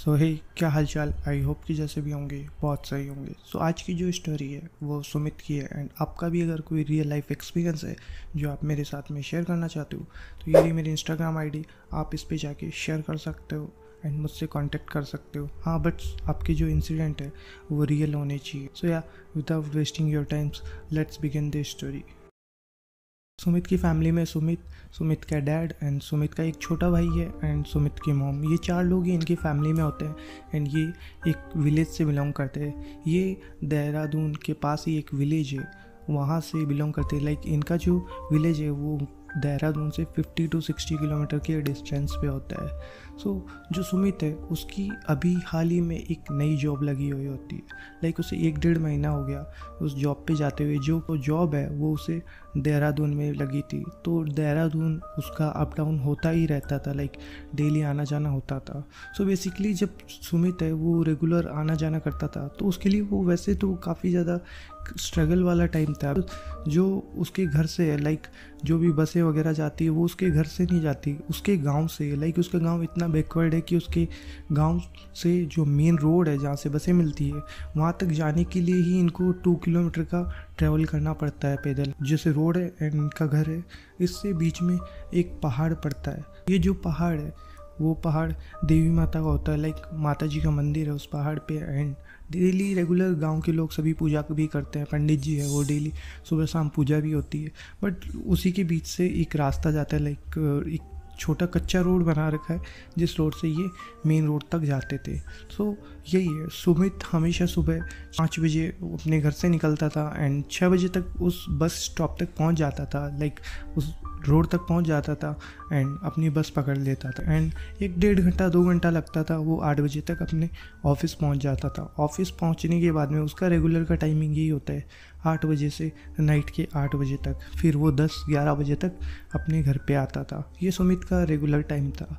सो हे, क्या हालचाल। I hope कि जैसे भी होंगे बहुत सही होंगे। सो आज की जो स्टोरी है वो सुमित की है। एंड आपका भी अगर कोई रियल लाइफ एक्सपीरियंस है जो आप मेरे साथ में शेयर करना चाहते हो तो ये रही मेरी इंस्टाग्राम आईडी। आप इस पे जाके शेयर कर सकते हो एंड मुझसे कांटेक्ट कर सकते हो। हाँ, बट आपके जो इंसिडेंट है वो रियल होने चाहिए। सो या without wasting your time's, let's begin this story. Sumit की फैमिली में सुमित का डैड एंड सुमित का एक छोटा भाई है एंड सुमित की मॉम, ये 4 लोग ही इनकी फैमिली में होते हैं। एंड ये एक विलेज से बिलोंग करते हैं। ये देहरादून के पास ही एक विलेज है, वहाँ से बिलोंग करते हैं। लाइक इनका जो विलेज है वो देहरादून से 50 to 60 किलोमीटर के डिस्टेंस पे होता है। सो जो सुमित है उसकी अभी हाल ही में एक नई जॉब लगी हुई होती है। लाइक उसे 1-1.5 महीना हो गया उस जॉब पे जाते हुए। जो जॉब है वो उसे देहरादून में लगी थी, तो देहरादून उसका अप डाउन होता ही रहता था। लाइक डेली आना जाना होता था। सो बेसिकली जब सुमित है वो रेगुलर आना जाना करता था तो उसके लिए वो वैसे तो काफ़ी ज़्यादा स्ट्रगल वाला टाइम था। जो उसके घर से है, लाइक जो भी बसें वगैरह जाती है वो उसके घर से नहीं जाती, उसके गांव से। लाइक उसका गांव इतना बैकवर्ड है कि उसके गांव से जो मेन रोड है जहाँ से बसें मिलती है वहाँ तक जाने के लिए ही इनको 2 किलोमीटर का ट्रैवल करना पड़ता है पैदल। जैसे रोड है एंड इनका घर है, इससे बीच में एक पहाड़ पड़ता है। ये जो पहाड़ है वो पहाड़ देवी माता का होता है। लाइक माता जी का मंदिर है उस पहाड़ पे। एंड डेली रेगुलर गांव के लोग सभी पूजा भी करते हैं। पंडित जी है वो डेली सुबह शाम पूजा भी होती है। बट उसी के बीच से एक रास्ता जाता है। लाइक एक छोटा कच्चा रोड बना रखा है जिस रोड से ये मेन रोड तक जाते थे। सो यही है, सुमित हमेशा सुबह 5 बजे अपने घर से निकलता था एंड 6 बजे तक उस बस स्टॉप तक पहुंच जाता था। लाइक उस रोड तक पहुंच जाता था एंड अपनी बस पकड़ लेता था। एंड 1-1.5 घंटा 2 घंटा लगता था, वो 8 बजे तक अपने ऑफिस पहुंच जाता था। ऑफिस पहुंचने के बाद में उसका रेगुलर का टाइमिंग यही होता है 8 बजे से नाइट के 8 बजे तक। फिर वो 10-11 बजे तक अपने घर पे आता था। ये सुमित का रेगुलर टाइम था।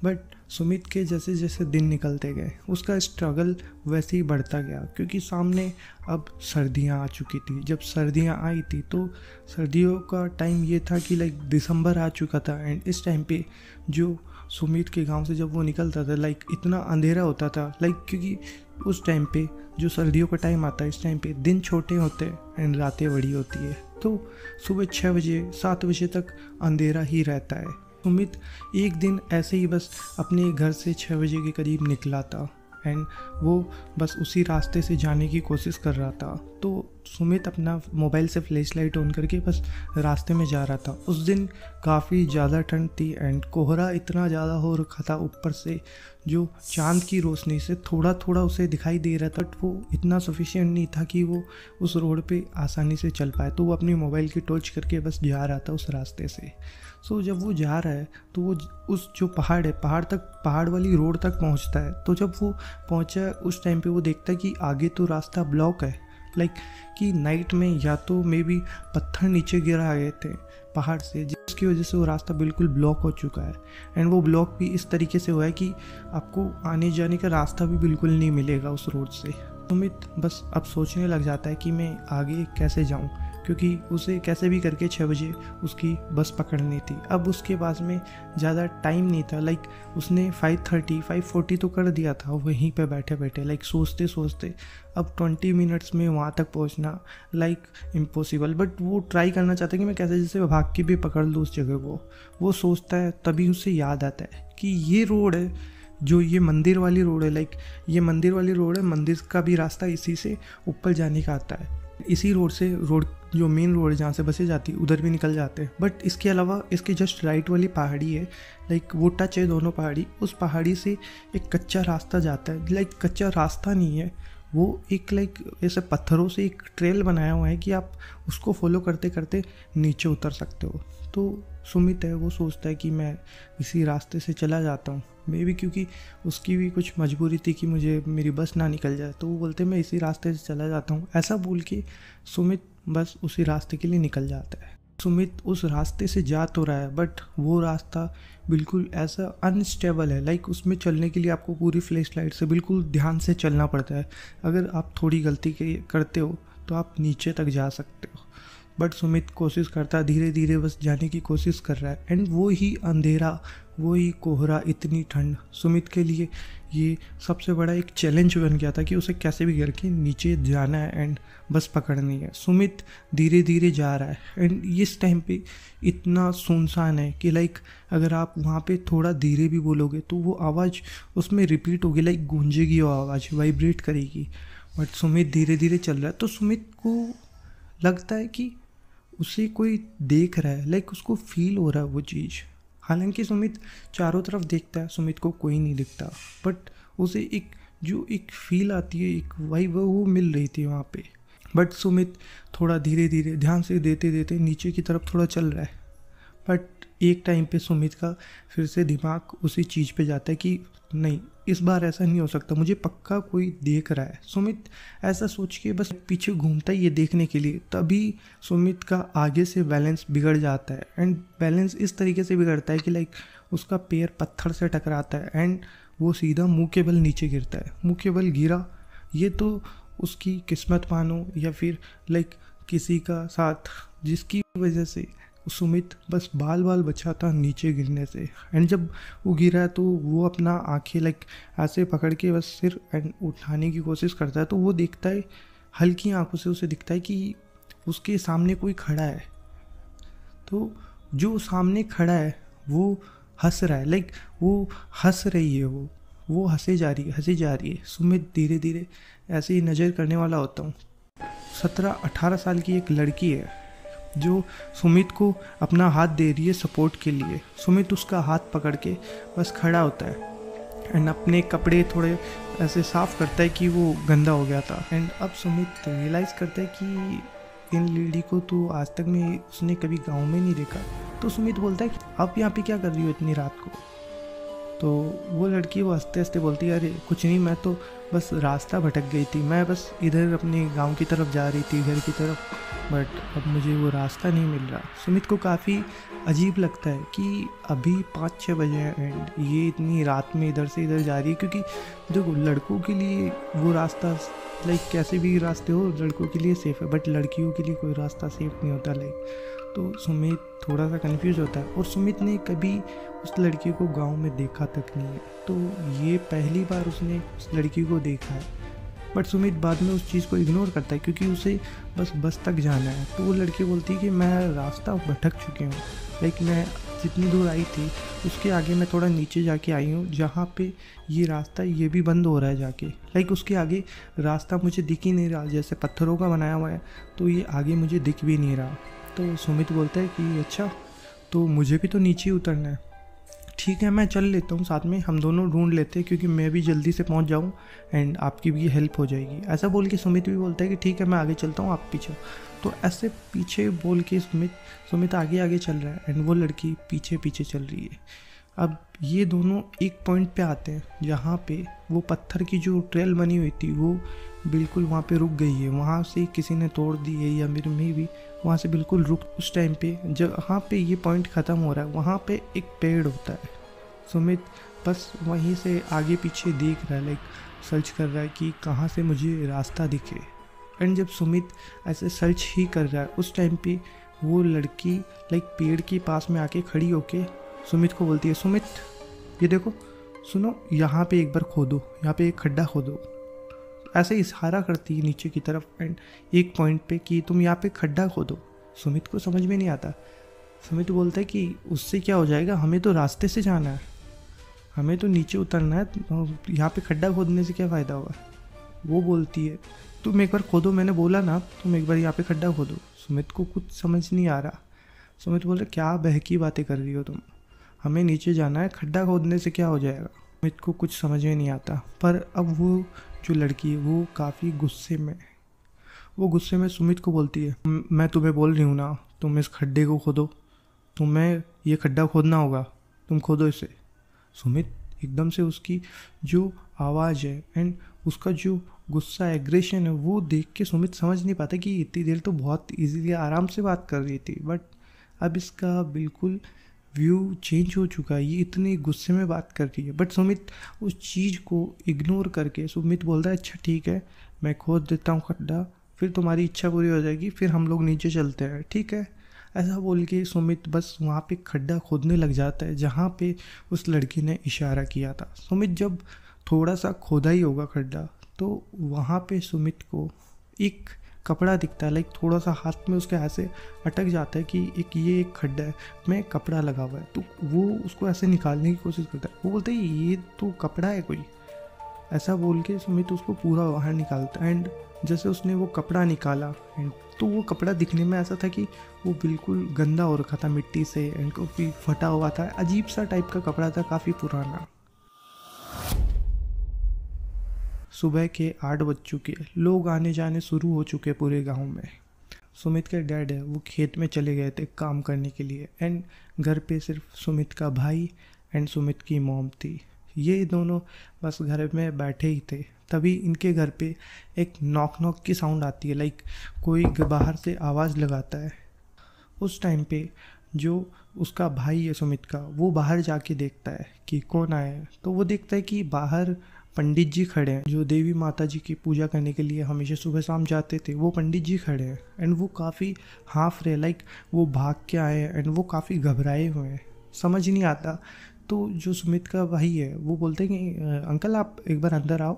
बट सुमित के जैसे जैसे दिन निकलते गए उसका स्ट्रगल वैसे ही बढ़ता गया, क्योंकि सामने अब सर्दियाँ आ चुकी थी। जब सर्दियाँ आई थी तो सर्दियों का टाइम ये था कि लाइक दिसंबर आ चुका था। एंड इस टाइम पे जो सुमित के गांव से जब वो निकलता था लाइक इतना अंधेरा होता था। लाइक क्योंकि उस टाइम पे जो सर्दियों का टाइम आता है इस टाइम पे दिन छोटे होते हैं एंड रातें बड़ी होती है। तो सुबह 6 बजे 7 बजे तक अंधेरा ही रहता है। सुमित एक दिन ऐसे ही बस अपने घर से 6 बजे के करीब निकला था एंड वो बस उसी रास्ते से जाने की कोशिश कर रहा था। तो सुमित अपना मोबाइल से फ्लैश लाइट ऑन करके बस रास्ते में जा रहा था। उस दिन काफ़ी ज़्यादा ठंड थी एंड कोहरा इतना ज़्यादा हो रखा था ऊपर से, जो चांद की रोशनी से थोड़ा थोड़ा उसे दिखाई दे रहा था। बट वो इतना सफिशिएंट नहीं था कि वो उस रोड पे आसानी से चल पाए। तो वो अपनी मोबाइल की टॉर्च करके बस जा रहा था उस रास्ते से। सो जब वो जा रहा है तो वो उस जो पहाड़ है पहाड़ वाली रोड तक पहुंचता है। तो जब वो पहुंचा उस टाइम पे वो देखता है कि आगे तो रास्ता ब्लॉक है। लाइक कि नाइट में या तो मे बी पत्थर नीचे गिरा गए थे पहाड़ से, जिसकी वजह से वो रास्ता बिल्कुल ब्लॉक हो चुका है। एंड वो ब्लॉक भी इस तरीके से हुआ है कि आपको आने जाने का रास्ता भी बिल्कुल नहीं मिलेगा उस रोड से। सुमित बस अब सोचने लग जाता है कि मैं आगे कैसे जाऊं, क्योंकि उसे कैसे भी करके 6 बजे उसकी बस पकड़नी थी। अब उसके पास में ज़्यादा टाइम नहीं था। लाइक उसने 5:40 तो कर दिया था वहीं पे बैठे बैठे। लाइक सोचते सोचते अब 20 मिनट्स में वहाँ तक पहुँचना लाइक इम्पॉसिबल। बट वो ट्राई करना चाहता है कि मैं कैसे जैसे भाग के भी पकड़ लूँ उस जगह को। वो सोचता है, तभी उसे याद आता है कि ये रोड है जो ये मंदिर वाली रोड है। लाइक ये मंदिर वाली रोड है, मंदिर का भी रास्ता इसी से ऊपर जाने का आता है। इसी रोड से जो मेन रोड है जहाँ से बसें जाती है उधर भी निकल जाते हैं। बट इसके अलावा इसके जस्ट राइट वाली पहाड़ी है, लाइक वो टच है दोनों पहाड़ी। उस पहाड़ी से एक कच्चा रास्ता जाता है। लाइक कच्चा रास्ता नहीं है वो, एक लाइक ऐसे पत्थरों से एक ट्रेल बनाया हुआ है कि आप उसको फॉलो करते करते नीचे उतर सकते हो। तो सुमित है वो सोचता है कि मैं इसी रास्ते से चला जाता हूँ। मे बी क्योंकि उसकी भी कुछ मजबूरी थी कि मुझे मेरी बस ना निकल जाए, तो वो बोलते मैं इसी रास्ते से चला जाता हूँ। ऐसा बोल के सुमित बस उसी रास्ते के लिए निकल जाता है। सुमित उस रास्ते से जा तो रहा है बट वो रास्ता बिल्कुल ऐसा अनस्टेबल है। लाइक उसमें चलने के लिए आपको पूरी फ्लैश लाइट से बिल्कुल ध्यान से चलना पड़ता है। अगर आप थोड़ी गलती करते हो तो आप नीचे तक जा सकते हो। बट सुमित कोशिश करता है, धीरे धीरे बस जाने की कोशिश कर रहा है। एंड वो ही अंधेरा, वो ही कोहरा, इतनी ठंड सुमित के लिए ये सबसे बड़ा एक चैलेंज बन गया था कि उसे कैसे भी करके नीचे जाना है एंड बस पकड़नी है। सुमित धीरे धीरे जा रहा है एंड इस टाइम पे इतना सुनसान है कि लाइक अगर आप वहाँ पे थोड़ा धीरे भी बोलोगे तो वो आवाज़ उसमें रिपीट होगी, लाइक गूंजेगी, वो आवाज़ वाइब्रेट करेगी। बट सुमित धीरे धीरे चल रहा है तो सुमित को लगता है कि उसे कोई देख रहा है, लाइक उसको फील हो रहा है वो चीज़। हालांकि सुमित चारों तरफ देखता है, सुमित को कोई नहीं दिखता, बट उसे एक फील आती है, एक वाइब वो मिल रही थी वहाँ पे। बट सुमित थोड़ा धीरे धीरे ध्यान से देते देते नीचे की तरफ थोड़ा चल रहा है। बट एक टाइम पे सुमित का फिर से दिमाग उसी चीज़ पे जाता है कि नहीं, इस बार ऐसा नहीं हो सकता, मुझे पक्का कोई देख रहा है। सुमित ऐसा सोच के बस पीछे घूमता है ये देखने के लिए। तभी सुमित का आगे से बैलेंस बिगड़ जाता है एंड बैलेंस इस तरीके से बिगड़ता है कि लाइक उसका पैर पत्थर से टकराता है एंड वो सीधा मुंह के बल नीचे गिरता है। मुंह के बल गिरा, ये तो उसकी किस्मत मानो या फिर लाइक किसी का साथ, जिसकी वजह से सुमित बस बाल बाल बचा था नीचे गिरने से। एंड जब वो गिरा तो वो अपना आंखें लाइक ऐसे पकड़ के बस सिर एंड उठाने की कोशिश करता है तो वो देखता है, हल्की आंखों से उसे दिखता है कि उसके सामने कोई खड़ा है। तो जो सामने खड़ा है वो हंस रहा है, लाइक वो हंस रही है, वो हंसे जा रही है। सुमित धीरे धीरे ऐसे ही नज़र करने वाला होता हूँ। 17-18 साल की एक लड़की है जो सुमित को अपना हाथ दे रही है सपोर्ट के लिए। सुमित उसका हाथ पकड़ के बस खड़ा होता है एंड अपने कपड़े थोड़े ऐसे साफ करता है कि वो गंदा हो गया था। एंड अब सुमित रियलाइज़ करता है कि इन लेडी को तो आज तक में उसने कभी गांव में नहीं देखा। तो सुमित बोलता है कि आप यहाँ पे क्या कर रही हो इतनी रात को? तो वो लड़की वो हंसते हंसते बोलती है, अरे कुछ नहीं, मैं तो बस रास्ता भटक गई थी, मैं बस इधर अपने गांव की तरफ जा रही थी, घर की तरफ, बट अब मुझे वो रास्ता नहीं मिल रहा। सुमित को काफ़ी अजीब लगता है कि अभी 5-6 बजे हैं एंड ये इतनी रात में इधर से इधर जा रही है, क्योंकि देखो लड़कों के लिए वो रास्ता लाइक कैसे भी रास्ते हो लड़कों के लिए सेफ़ है, बट लड़कियों के लिए कोई रास्ता सेफ़ नहीं होता लाइक। तो सुमित थोड़ा सा कंफ्यूज होता है और सुमित ने कभी उस लड़की को गांव में देखा तक नहीं है, तो ये पहली बार उसने उस लड़की को देखा है। बट सुमित बाद में उस चीज़ को इग्नोर करता है क्योंकि उसे बस तक जाना है। तो वो लड़की बोलती है कि मैं रास्ता भटक चुकी हूँ, लाइक मैं जितनी दूर आई थी उसके आगे मैं थोड़ा नीचे जाके आई हूँ, जहाँ पे ये रास्ता ये भी बंद हो रहा है जाके, लाइक उसके आगे रास्ता मुझे दिख ही नहीं रहा, जैसे पत्थरों का बनाया हुआ है तो ये आगे मुझे दिख भी नहीं रहा। तो सुमित बोलता है कि अच्छा, तो मुझे भी तो नीचे उतरना है, ठीक है मैं चल लेता हूँ साथ में, हम दोनों ढूंढ लेते हैं क्योंकि मैं भी जल्दी से पहुँच जाऊँ एंड आपकी भी हेल्प हो जाएगी। ऐसा बोल के सुमित भी बोलता है कि ठीक है मैं आगे चलता हूँ, आप पीछे। तो ऐसे पीछे बोल के सुमित आगे आगे चल रहा है एंड वो लड़की पीछे पीछे चल रही है। अब ये दोनों एक पॉइंट पे आते हैं जहाँ पे वो पत्थर की जो ट्रेल बनी हुई थी वो बिल्कुल वहाँ पे रुक गई है, वहाँ से किसी ने तोड़ दी है या मेरे में भी वहाँ से बिल्कुल रुक। उस टाइम पे जहाँ पे ये पॉइंट ख़त्म हो रहा है वहाँ पे एक पेड़ होता है। सुमित बस वहीं से आगे पीछे देख रहा है, लाइक सर्च कर रहा है कि कहाँ से मुझे रास्ता दिखे। एंड जब सुमित ऐसे सर्च ही कर रहा है उस टाइम पे वो लड़की लाइक पेड़ के पास में आके खड़ी होके सुमित को बोलती है, सुमित ये देखो, सुनो, यहाँ पे एक बार खोदो, यहाँ पे एक खड्डा खोदो। ऐसे इशारा करती है नीचे की तरफ एंड एक पॉइंट पे कि तुम यहाँ पे खड्डा खोदो। सुमित को समझ में नहीं आता। सुमित बोलता है कि उससे क्या हो जाएगा, हमें तो रास्ते से जाना है, हमें तो नीचे उतरना है, यहाँ पे खड्डा खोदने से क्या फ़ायदा होगा। वो बोलती है तुम एक बार खोदो, मैंने बोला ना तुम एक बार यहाँ पे खड्डा खोदो। सुमित को कुछ समझ नहीं आ रहा। सुमित बोल रहा क्या बहकी बातें कर रही हो तुम, हमें नीचे जाना है, खड्डा खोदने से क्या हो जाएगा। सुमित को कुछ समझ में नहीं आता। पर अब वो जो लड़की है वो काफ़ी गुस्से में सुमित को बोलती है, मैं तुम्हें बोल रही हूँ ना तुम इस खड्डे को खोदो, तुम्हें ये खड्डा खोदना होगा, तुम खोदो इसे। सुमित एकदम से उसकी जो आवाज़ है एंड उसका जो गुस्सा एग्रेशन है वो देख के सुमित समझ नहीं पाता कि इतनी देर तो बहुत इजीली आराम से बात कर रही थी, बट अब इसका बिल्कुल व्यू चेंज हो चुका है, ये इतने गुस्से में बात कर रही है। बट सुमित उस चीज़ को इग्नोर करके सुमित बोलता है अच्छा ठीक है मैं खोद देता हूँ खड्डा, फिर तुम्हारी इच्छा पूरी हो जाएगी, फिर हम लोग नीचे चलते हैं, ठीक है। ऐसा बोल के सुमित बस वहाँ पे खड्डा खोदने लग जाता है जहाँ पे उस लड़की ने इशारा किया था। सुमित जब थोड़ा सा खोदा ही होगा खड्डा, तो वहाँ पे सुमित को एक कपड़ा दिखता है, लाइक थोड़ा सा हाथ में उसके ऐसे अटक जाता है कि एक खड्डा है में कपड़ा लगा हुआ है। तो वो उसको ऐसे निकालने की कोशिश करता है। वो बोलते हैं ये तो कपड़ा है कोई, ऐसा बोल के सुमित उसको पूरा बाहर निकालता है। एंड जैसे उसने वो कपड़ा निकाला एंड तो वो कपड़ा दिखने में ऐसा था कि वो बिल्कुल गंदा हो रखा था मिट्टी से एंड काफ़ी फटा हुआ था, अजीब सा टाइप का कपड़ा था, काफ़ी पुराना। सुबह के 8 बज चुके, लोग आने जाने शुरू हो चुके पूरे गांव में। सुमित के डैड है वो खेत में चले गए थे काम करने के लिए एंड घर पे सिर्फ सुमित का भाई एंड सुमित की मॉम थी। ये दोनों बस घर में बैठे ही थे। तभी इनके घर पे एक नॉक नॉक की साउंड आती है, लाइक कोई बाहर से आवाज़ लगाता है। उस टाइम पे जो उसका भाई है सुमित का, वो बाहर जाके देखता है कि कौन आया है। तो वो देखता है कि बाहर पंडित जी खड़े हैं, जो देवी माता जी की पूजा करने के लिए हमेशा सुबह शाम जाते थे, वो पंडित जी खड़े हैं एंड वो काफ़ी हाफ रहे, लाइक वो भाग के आए हैं एंड वो काफ़ी घबराए हुए हैं, समझ नहीं आता। तो जो सुमित का भाई है वो बोलते हैं कि अंकल आप एक बार अंदर आओ,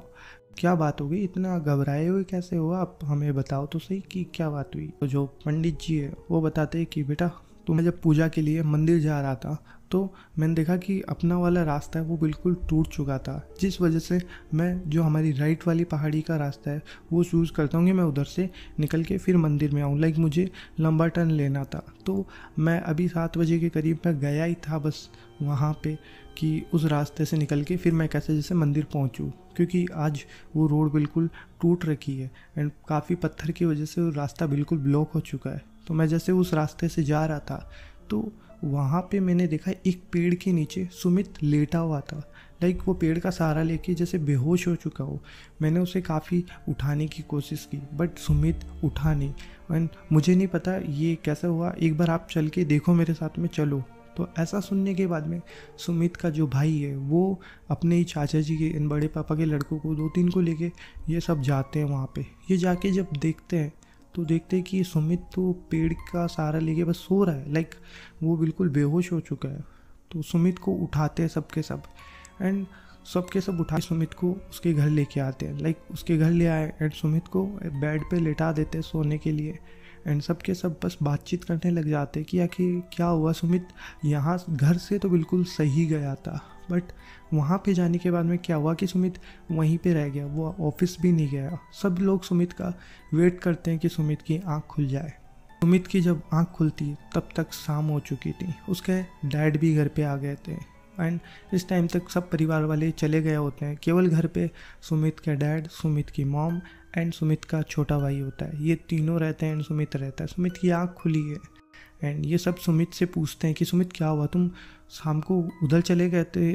क्या बात हो गई, इतना घबराए हुए कैसे हुआ, आप हमें बताओ तो सही कि क्या बात हुई। तो जो पंडित जी है वो बताते हैं कि बेटा मैं जब पूजा के लिए मंदिर जा रहा था तो मैंने देखा कि अपना वाला रास्ता है वो बिल्कुल टूट चुका था, जिस वजह से मैं जो हमारी राइट वाली पहाड़ी का रास्ता है वो चूज़ करता हूँ कि मैं उधर से निकल के फिर मंदिर में आऊँ, लाइक मुझे लंबा टर्न लेना था। तो मैं अभी 7 बजे के करीब मैं गया ही था बस वहाँ पे कि उस रास्ते से निकल के फिर मैं कैसे जैसे मंदिर पहुँचूँ, क्योंकि आज वो रोड बिल्कुल टूट रखी है एंड काफ़ी पत्थर की वजह से वो रास्ता बिल्कुल ब्लॉक हो चुका है। तो मैं जैसे उस रास्ते से जा रहा था तो वहाँ पे मैंने देखा एक पेड़ के नीचे सुमित लेटा हुआ था, लाइक वो पेड़ का सहारा लेके जैसे बेहोश हो चुका हो। मैंने उसे काफ़ी उठाने की कोशिश की बट सुमित उठा नहीं एंड मुझे नहीं पता ये कैसा हुआ, एक बार आप चल के देखो मेरे साथ में, चलो। तो ऐसा सुनने के बाद में सुमित का जो भाई है वो अपने ही चाचा जी के इन बड़े पापा के लड़कों को 2-3 को लेके ये सब जाते हैं वहाँ पे। ये जाके जब देखते हैं तो देखते हैं कि सुमित तो पेड़ का सहारा लेके बस सो रहा है, लाइक वो बिल्कुल बेहोश हो चुका है। तो सुमित को उठाते हैं सबके सब एंड सबके सब उठा सुमित को उसके घर लेके आते हैं, लाइक उसके घर ले आए एंड सुमित को बेड पे लेटा देते हैं सोने के लिए एंड सबके सब बस बातचीत करने लग जाते हैं कि आखिर क्या हुआ। सुमित यहाँ घर से तो बिल्कुल सही गया था बट वहाँ पे जाने के बाद में क्या हुआ कि सुमित वहीं पे रह गया, वो ऑफिस भी नहीं गया। सब लोग सुमित का वेट करते हैं कि सुमित की आंख खुल जाए। सुमित की जब आंख खुलती तब तक शाम हो चुकी थी, उसके डैड भी घर पे आ गए थे एंड इस टाइम तक सब परिवार वाले चले गए होते हैं। केवल घर पे सुमित के डैड, सुमित की मॉम एंड सुमित का छोटा भाई होता है, ये तीनों रहते हैं एंड सुमित रहता है। सुमित की आंख खुली है एंड ये सब सुमित से पूछते हैं कि सुमित क्या हुआ, तुम शाम को उधर चले गए थे,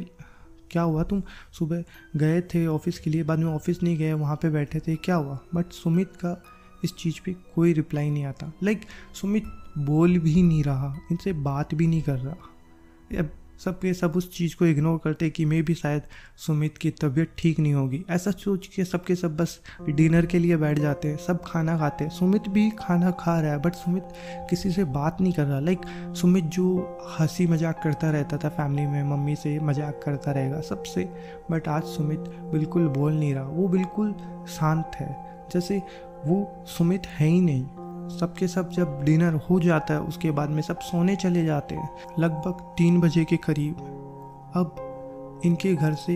क्या हुआ, तुम सुबह गए थे ऑफिस के लिए, बाद में ऑफिस नहीं गए, वहाँ पे बैठे थे, क्या हुआ। बट सुमित का इस चीज़ पे कोई रिप्लाई नहीं आता, लाइक सुमित बोल भी नहीं रहा, इनसे बात भी नहीं कर रहा। अब सबके सब उस चीज़ को इग्नोर करते कि मे भी शायद सुमित की तबीयत ठीक नहीं होगी, ऐसा सोच के सबके सब बस डिनर के लिए बैठ जाते हैं, सब खाना खाते हैं। सुमित भी खाना खा रहा है बट सुमित किसी से बात नहीं कर रहा, लाइक सुमित जो हंसी मजाक करता रहता था फैमिली में, मम्मी से मजाक करता रहेगा सबसे, बट आज सुमित बिल्कुल बोल नहीं रहा, वो बिल्कुल शांत है, जैसे वो सुमित है ही नहीं। सबके सब जब डिनर हो जाता है उसके बाद में सब सोने चले जाते हैं लगभग 3 बजे के करीब। अब इनके घर से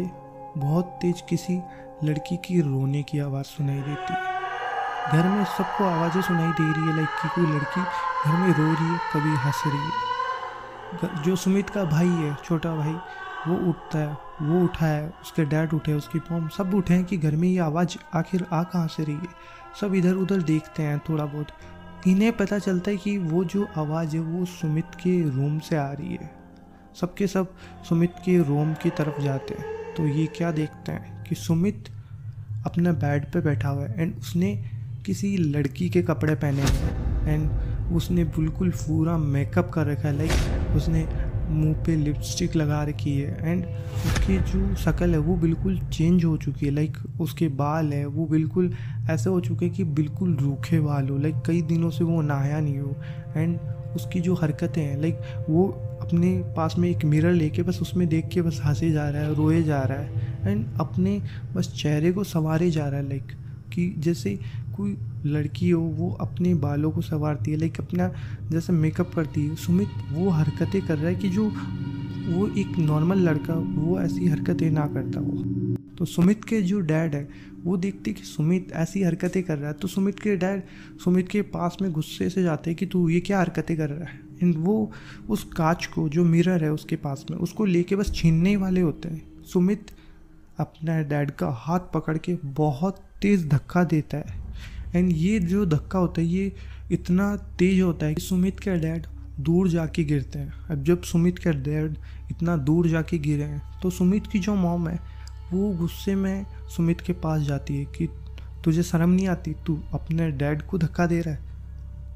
बहुत तेज किसी लड़की की रोने की आवाज़ सुनाई देती है। घर में सबको आवाज़ें सुनाई दे रही है, लाइक कि कोई लड़की घर में रो रही है, कभी हंस रही है। जो सुमित का भाई है, छोटा भाई, वो उठता है, वो उठा है, उसके डैड उठे, उसकी मॉम, सब उठे हैं कि घर में ये आवाज़ आखिर आ कहाँ से रही है। सब इधर उधर देखते हैं थोड़ा बहुत, इन्हें पता चलता है कि वो जो आवाज़ है वो सुमित के रूम से आ रही है। सबके सब सुमित के रूम की तरफ जाते हैं तो ये क्या देखते हैं कि सुमित अपना बेड पे बैठा हुआ है एंड उसने किसी लड़की के कपड़े पहने हैं एंड उसने बिल्कुल पूरा मेकअप कर रखा है, लाइक उसने मुंह पे लिपस्टिक लगा रखी है एंड उसकी जो शक्ल है वो बिल्कुल चेंज हो चुकी है, लाइक उसके बाल है वो बिल्कुल ऐसे हो चुके हैं कि बिल्कुल रूखे बाल हो, लाइक कई दिनों से वो नहाया नहीं हो। एंड उसकी जो हरकतें हैं, लाइक वो अपने पास में एक मिरर लेके बस उसमें देख के बस हंसे जा रहा है, रोए जा रहा है एंड अपने बस चेहरे को संवारे जा रहा है, लाइक कि जैसे कोई लड़की हो वो अपने बालों को संवारती है, लाइक अपना जैसे मेकअप करती है। सुमित वो हरकतें कर रहा है कि जो वो एक नॉर्मल लड़का वो ऐसी हरकतें ना करता हो। तो सुमित के जो डैड है वो देखते कि सुमित ऐसी हरकतें कर रहा है, तो सुमित के डैड सुमित के पास में गुस्से से जाते हैं कि तू ये क्या हरकतें कर रहा है। एंड वो उस कांच को जो मिरर है उसके पास में उसको लेके बस छीनने वाले होते हैं। सुमित अपना डैड का हाथ पकड़ के बहुत तेज़ धक्का देता है। एंड ये जो धक्का होता है ये इतना तेज होता है कि सुमित के डैड दूर जाके गिरते हैं। अब जब सुमित के डैड इतना दूर जाके गिरे हैं तो सुमित की जो मॉम है वो गुस्से में सुमित के पास जाती है कि तुझे शर्म नहीं आती, तू अपने डैड को धक्का दे रहा है,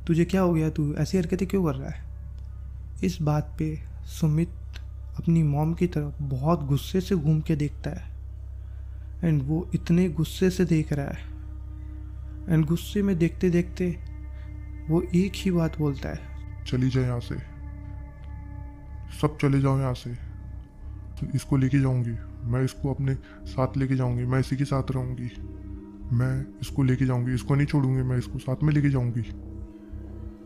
तुझे क्या हो गया, तू ऐसी हरकतें क्यों कर रहा है। इस बात पे सुमित अपनी मॉम की तरफ बहुत गुस्से से घूम के देखता है। एंड वो इतने गुस्से से देख रहा है एंड गुस्से में देखते देखते वो एक ही बात बोलता है, चली जाए यहाँ से, सब चले जाओ यहाँ से, इसको लेके जाऊंगी, मैं इसको अपने साथ लेके जाऊंगी, मैं इसी के साथ रहूंगी, मैं इसको लेके जाऊंगी, इसको नहीं छोड़ूंगी, मैं इसको साथ में लेके जाऊंगी।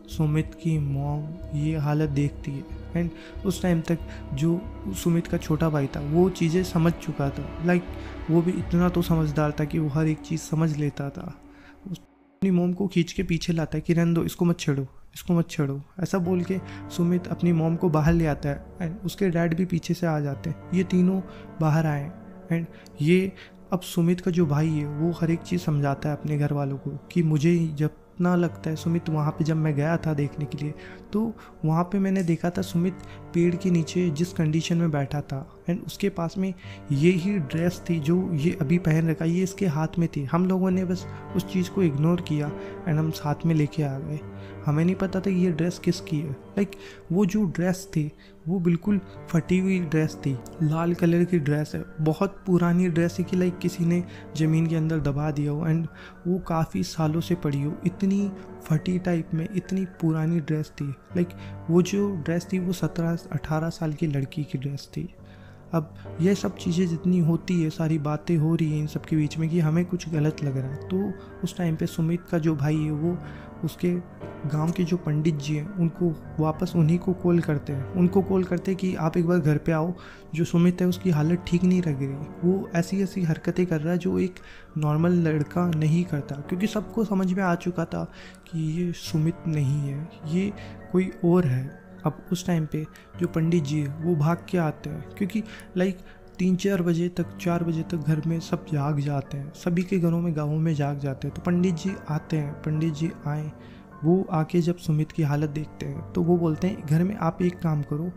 सुमित की मॉम ये हालत देखती है। एंड उस टाइम तक जो सुमित का छोटा भाई था वो चीज़ें समझ चुका था, लाइक वो भी इतना तो समझदार था कि वो हर एक चीज़ समझ लेता था। अपनी मॉम को खींच के पीछे लाता है कि रहने दो, इसको मत छेड़ो, इसको मत छेड़ो, ऐसा बोल के सुमित अपनी मॉम को बाहर ले आता है। एंड उसके डैड भी पीछे से आ जाते हैं, ये तीनों बाहर आए। एंड ये अब सुमित का जो भाई है वो हर एक चीज़ समझाता है अपने घर वालों को कि मुझे जब इतना लगता है सुमित, वहाँ पे जब मैं गया था देखने के लिए तो वहाँ पे मैंने देखा था सुमित पेड़ के नीचे जिस कंडीशन में बैठा था एंड उसके पास में ये ही ड्रेस थी जो ये अभी पहन रखा, ये इसके हाथ में थी। हम लोगों ने बस उस चीज़ को इग्नोर किया एंड हम साथ में लेके आ गए। हमें नहीं पता था ये ड्रेस किसकी है। लाइक वो जो ड्रेस थी वो बिल्कुल फटी हुई ड्रेस थी, लाल कलर की ड्रेस है, बहुत पुरानी ड्रेस है कि लाइक किसी ने ज़मीन के अंदर दबा दिया हो एंड वो काफ़ी सालों से पड़ी हो। इतनी फटी टाइप में इतनी पुरानी ड्रेस थी। लाइक वो जो ड्रेस थी वो 17-18 साल की लड़की की ड्रेस थी। अब ये सब चीज़ें जितनी होती है, सारी बातें हो रही हैं इन सब के बीच में कि हमें कुछ गलत लग रहा है। तो उस टाइम पे सुमित का जो भाई है वो उसके गांव के जो पंडित जी हैं उनको वापस उन्हीं को कॉल करते हैं, उनको कॉल करते हैं कि आप एक बार घर पे आओ, जो सुमित है उसकी हालत ठीक नहीं लग रही, वो ऐसी ऐसी हरकतें कर रहा है जो एक नॉर्मल लड़का नहीं करता। क्योंकि सबको समझ में आ चुका था कि ये सुमित नहीं है, ये कोई और है। अब उस टाइम पे जो पंडित जी है वो भाग के आते हैं क्योंकि लाइक 3-4 बजे तक 4 बजे तक घर में सब जाग जाते हैं, सभी के घरों में गाँवों में जाग जाते हैं। तो पंडित जी आते हैं, पंडित जी आए, वो आके जब सुमित की हालत देखते हैं तो वो बोलते हैं घर में आप एक काम करो,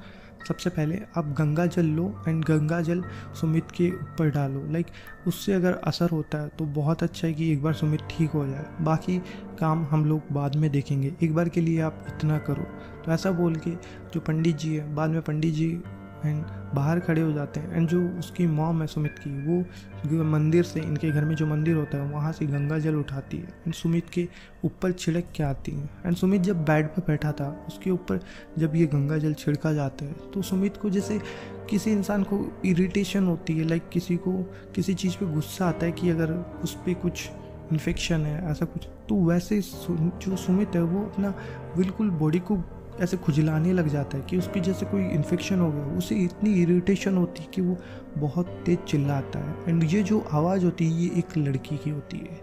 सबसे पहले आप गंगा जल लो एंड गंगा जल सुमित के ऊपर डालो, लाइक उससे अगर असर होता है तो बहुत अच्छा है कि एक बार सुमित ठीक हो जाए, बाकी काम हम लोग बाद में देखेंगे, एक बार के लिए आप इतना करो। तो ऐसा बोल के जो पंडित जी है, बाद में पंडित जी एंड बाहर खड़े हो जाते हैं एंड जो उसकी मॉम है सुमित की वो मंदिर से, इनके घर में जो मंदिर होता है वहाँ से गंगा जल उठाती है एंड सुमित के ऊपर छिड़क के आती है। एंड सुमित जब बेड पर बैठा था उसके ऊपर जब ये गंगा जल छिड़का जाता है तो सुमित को जैसे किसी इंसान को इरिटेशन होती है, लाइक किसी को किसी चीज़ पे गुस्सा आता है कि अगर उस पर कुछ इन्फेक्शन है ऐसा कुछ, तो वैसे जो सुमित है वो अपना बिल्कुल बॉडी को ऐसे खुजलाने लग जाता है कि उसकी जैसे कोई इन्फेक्शन हो गया, उसे इतनी इरिटेशन होती है कि वो बहुत तेज चिल्लाता है। एंड ये जो आवाज़ होती है ये एक लड़की की होती है,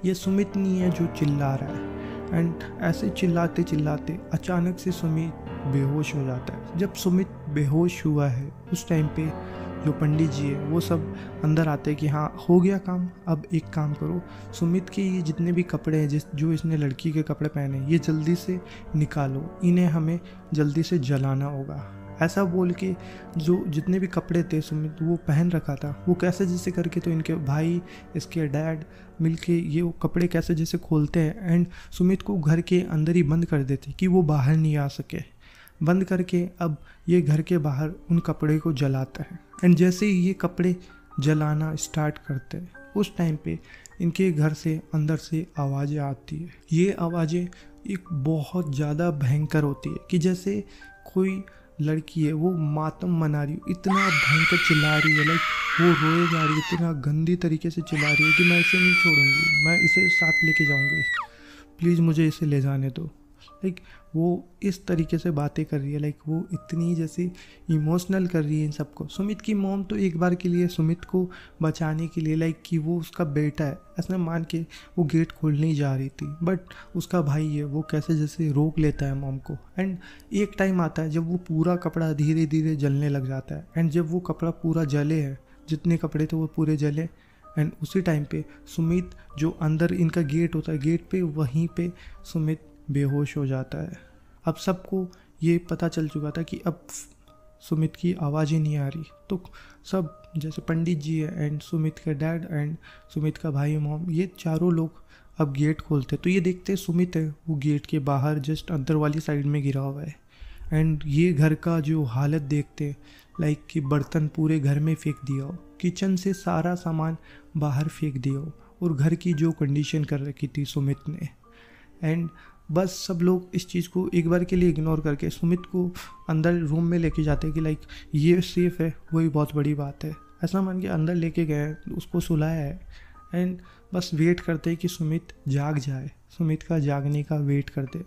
ये सुमित नहीं है जो चिल्ला रहा है। एंड ऐसे चिल्लाते चिल्लाते अचानक से सुमित बेहोश हो जाता है। जब सुमित बेहोश हुआ है उस टाइम पे जो पंडित जी है वो सब अंदर आते हैं कि हाँ हो गया काम, अब एक काम करो, सुमित के ये जितने भी कपड़े हैं जो इसने लड़की के कपड़े पहने ये जल्दी से निकालो, इन्हें हमें जल्दी से जलाना होगा। ऐसा बोल के जो जितने भी कपड़े थे सुमित वो पहन रखा था वो कैसे जैसे करके तो इनके भाई इसके डैड मिलके ये वो कपड़े कैसे जैसे खोलते हैं एंड सुमित को घर के अंदर ही बंद कर देते कि वो बाहर नहीं आ सके। बंद करके अब ये घर के बाहर उन कपड़े को जलाता है एंड जैसे ही ये कपड़े जलाना स्टार्ट करते हैं उस टाइम पे इनके घर से अंदर से आवाज़ें आती है। ये आवाज़ें एक बहुत ज़्यादा भयंकर होती है कि जैसे कोई लड़की है वो मातम मना रही है, इतना भयंकर चिल्ला रही है, लाइक वो रोए जा रही है, इतना गंदी तरीके से चिल्ला रही है कि मैं इसे नहीं छोड़ूंगी, मैं इसे साथ लेके जाऊंगी, प्लीज़ मुझे इसे ले जाने दो। लाइक वो इस तरीके से बातें कर रही है, लाइक वो इतनी जैसे इमोशनल कर रही है इन सबको। सुमित की मॉम तो एक बार के लिए सुमित को बचाने के लिए, लाइक कि वो उसका बेटा है ऐसा मान के वो गेट खोलने ही जा रही थी, बट उसका भाई है वो कैसे जैसे रोक लेता है मॉम को। एंड एक टाइम आता है जब वो पूरा कपड़ा धीरे धीरे जलने लग जाता है, एंड जब वो कपड़ा पूरा जले है, जितने कपड़े थे वो पूरे जले, एंड उसी टाइम पे सुमित जो अंदर इनका गेट होता है, गेट पे वहीं पे सुमित बेहोश हो जाता है। अब सबको ये पता चल चुका था कि अब सुमित की आवाज़ ही नहीं आ रही, तो सब जैसे पंडित जी है एंड सुमित का डैड एंड सुमित का भाई मॉम, ये चारों लोग अब गेट खोलते, तो ये देखते सुमित है वो गेट के बाहर जस्ट अंदर वाली साइड में गिरा हुआ है। एंड ये घर का जो हालत देखते, लाइक कि बर्तन पूरे घर में फेंक दिया हो, किचन से सारा सामान बाहर फेंक दिया हो, और घर की जो कंडीशन कर रखी थी सुमित ने। एंड बस सब लोग इस चीज़ को एक बार के लिए इग्नोर करके सुमित को अंदर रूम में लेके जाते हैं कि लाइक ये सेफ़ है, वही बहुत बड़ी बात है, ऐसा मान के अंदर लेके गए, उसको सुलाया है, एंड बस वेट करते कि सुमित जाग जाए, सुमित का जागने का वेट करते।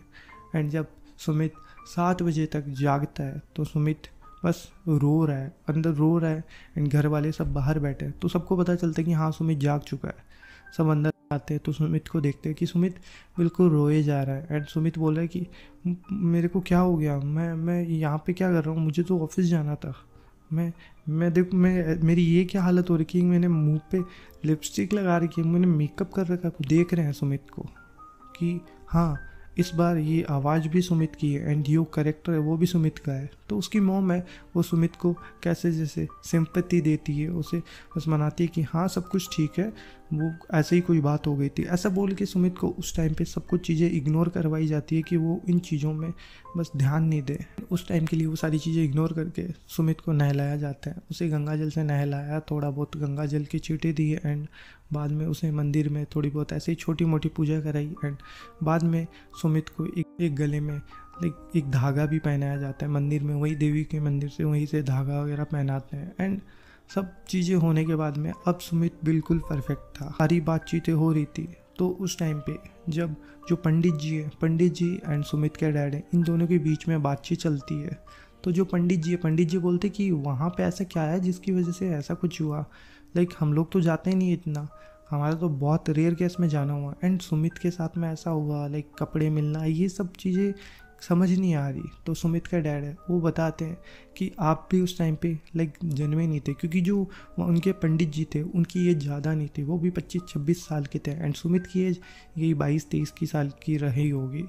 एंड जब सुमित 7 बजे तक जागता है तो सुमित बस रो रहा है, अंदर रो रहा है, एंड घर वाले सब बाहर बैठे हैं, तो सबको पता चलता है कि हाँ सुमित जाग चुका है। सब अंदर आते हैं तो सुमित को देखते हैं कि सुमित बिल्कुल रोए जा रहा है, एंड सुमित बोल रहा है कि मेरे को क्या हो गया, मैं यहाँ पे क्या कर रहा हूँ, मुझे तो ऑफिस जाना था, मैं देखो मेरी ये क्या हालत हो रही है, मैंने मुंह पे लिपस्टिक लगा रखी है, मैंने मेकअप कर रखा है। देख रहे हैं सुमित को कि हाँ इस बार ये आवाज़ भी सुमित की है, एंड जो करेक्टर है वो भी सुमित का है। तो उसकी मॉम है वो सुमित को कैसे जैसे सिंपैथी देती है, उसे बस मनाती है कि हाँ सब कुछ ठीक है, वो ऐसे ही कोई बात हो गई थी, ऐसा बोल के सुमित को उस टाइम पे सब कुछ चीज़ें इग्नोर करवाई जाती है कि वो इन चीज़ों में बस ध्यान नहीं दे। उस टाइम के लिए वो सारी चीज़ें इग्नोर करके सुमित को नहलाया जाता है, उसे गंगा जल से नहलाया, थोड़ा बहुत गंगा जल की चींटे दी, एंड बाद में उसे मंदिर में थोड़ी बहुत ऐसे ही छोटी मोटी पूजा कराई, एंड बाद में सुमित को एक गले में लाइक एक धागा भी पहनाया जाता है मंदिर में, वही देवी के मंदिर से वहीं से धागा वगैरह पहनाते हैं। एंड सब चीज़ें होने के बाद में अब सुमित बिल्कुल परफेक्ट था, सारी बातचीतें हो रही थी। तो उस टाइम पे जब जो पंडित जी एंड सुमित के डैड है, इन दोनों के बीच में बातचीत चलती है, तो जो पंडित जी बोलते कि वहाँ पे ऐसा क्या है जिसकी वजह से ऐसा कुछ हुआ, लाइक हम लोग तो जाते ही नहीं इतना, हमारा तो बहुत रेयर केस में जाना हुआ, एंड सुमित के साथ में ऐसा हुआ, लाइक कपड़े मिलना, ये सब चीज़ें समझ नहीं आ रही। तो सुमित का डैड है वो बताते हैं कि आप भी उस टाइम पे लाइक जन्मे नहीं थे, क्योंकि जो उनके पंडित जी थे उनकी एज ज़्यादा नहीं थी, वो भी 25-26 साल के थे, एंड सुमित की एज यही 22-23 की साल की रही होगी।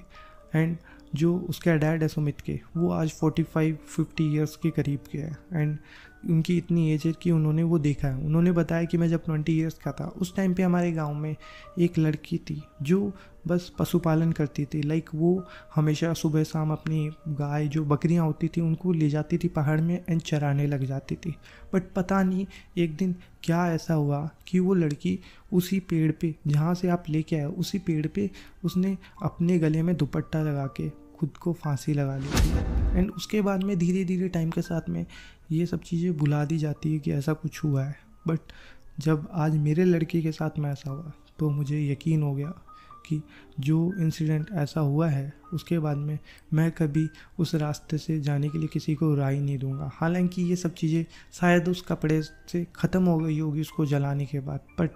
एंड जो उसका डैड है सुमित के, वो आज 45-50 ईयर्स के करीब के हैं, एंड उनकी इतनी एज है कि उन्होंने वो देखा है। उन्होंने बताया कि मैं जब 20 ईयर्स का था उस टाइम पे हमारे गांव में एक लड़की थी जो बस पशुपालन करती थी, लाइक वो हमेशा सुबह शाम अपनी गाय जो बकरियां होती थी उनको ले जाती थी पहाड़ में एंड चराने लग जाती थी। बट पता नहीं एक दिन क्या ऐसा हुआ कि वो लड़की उसी पेड़ पे जहाँ से आप लेके आए उसी पेड़ पे उसने अपने गले में दुपट्टा लगा के खुद को फांसी लगा ली थी। एंड उसके बाद में धीरे धीरे टाइम के साथ में ये सब चीज़ें भुला दी जाती है कि ऐसा कुछ हुआ है। बट जब आज मेरे लड़के के साथ में ऐसा हुआ तो मुझे यकीन हो गया कि जो इंसिडेंट ऐसा हुआ है उसके बाद में मैं कभी उस रास्ते से जाने के लिए किसी को राय नहीं दूंगा। हालांकि ये सब चीज़ें शायद उस कपड़े से ख़त्म हो गई होगी उसको जलाने के बाद, बट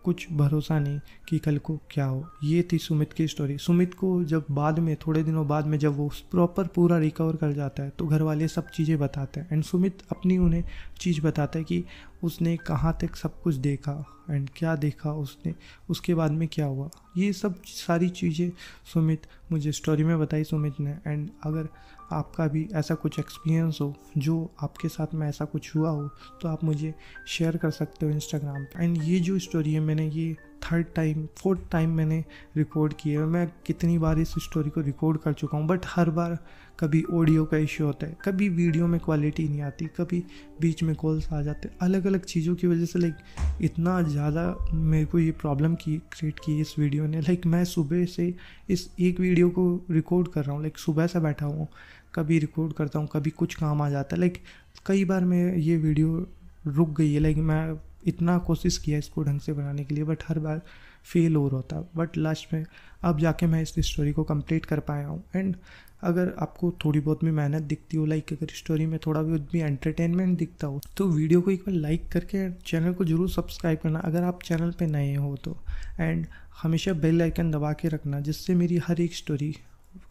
कुछ भरोसा नहीं कि कल को क्या हो। ये थी सुमित की स्टोरी। सुमित को जब बाद में थोड़े दिनों बाद में जब वो प्रॉपर पूरा रिकवर कर जाता है तो घर वाले सब चीज़ें बताते हैं, एंड सुमित अपनी उन्हें चीज़ बताता है कि उसने कहाँ तक सब कुछ देखा एंड क्या देखा उसने, उसके बाद में क्या हुआ। ये सब सारी चीज़ें सुमित मुझे स्टोरी में बताई सुमित ने। एंड अगर आपका भी ऐसा कुछ एक्सपीरियंस हो जो आपके साथ में ऐसा कुछ हुआ हो तो आप मुझे शेयर कर सकते हो इंस्टाग्राम पे। एंड ये जो स्टोरी है मैंने ये 4th टाइम मैंने रिकॉर्ड की है। मैं कितनी बार इस स्टोरी को रिकॉर्ड कर चुका हूँ, बट हर बार कभी ऑडियो का इश्यू होता है, कभी वीडियो में क्वालिटी नहीं आती, कभी बीच में कॉल्स आ जाते, अलग अलग चीज़ों की वजह से लाइक इतना ज़्यादा मेरे को ये प्रॉब्लम क्रिएट की इस वीडियो ने। लाइक मैं सुबह से इस एक वीडियो को रिकॉर्ड कर रहा हूँ, लाइक सुबह से बैठा हूँ, कभी रिकॉर्ड करता हूँ, कभी कुछ काम आ जाता है। लाइक कई बार मैं ये वीडियो रुक गई है, लाइक मैं इतना कोशिश किया इसको ढंग से बनाने के लिए, बट हर बार फेल हो रहा था। बट लास्ट में अब जाके मैं इस स्टोरी को कंप्लीट कर पाया हूँ। एंड अगर आपको थोड़ी बहुत भी मेहनत दिखती हो, लाइक अगर स्टोरी में थोड़ा बहुत भी एंटरटेनमेंट दिखता हो, तो वीडियो को एक बार लाइक करके चैनल को ज़रूर सब्सक्राइब करना अगर आप चैनल पे नए हो तो। एंड हमेशा बेल आइकन दबा के रखना, जिससे मेरी हर एक स्टोरी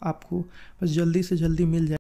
आपको बस जल्दी से जल्दी मिल जाए।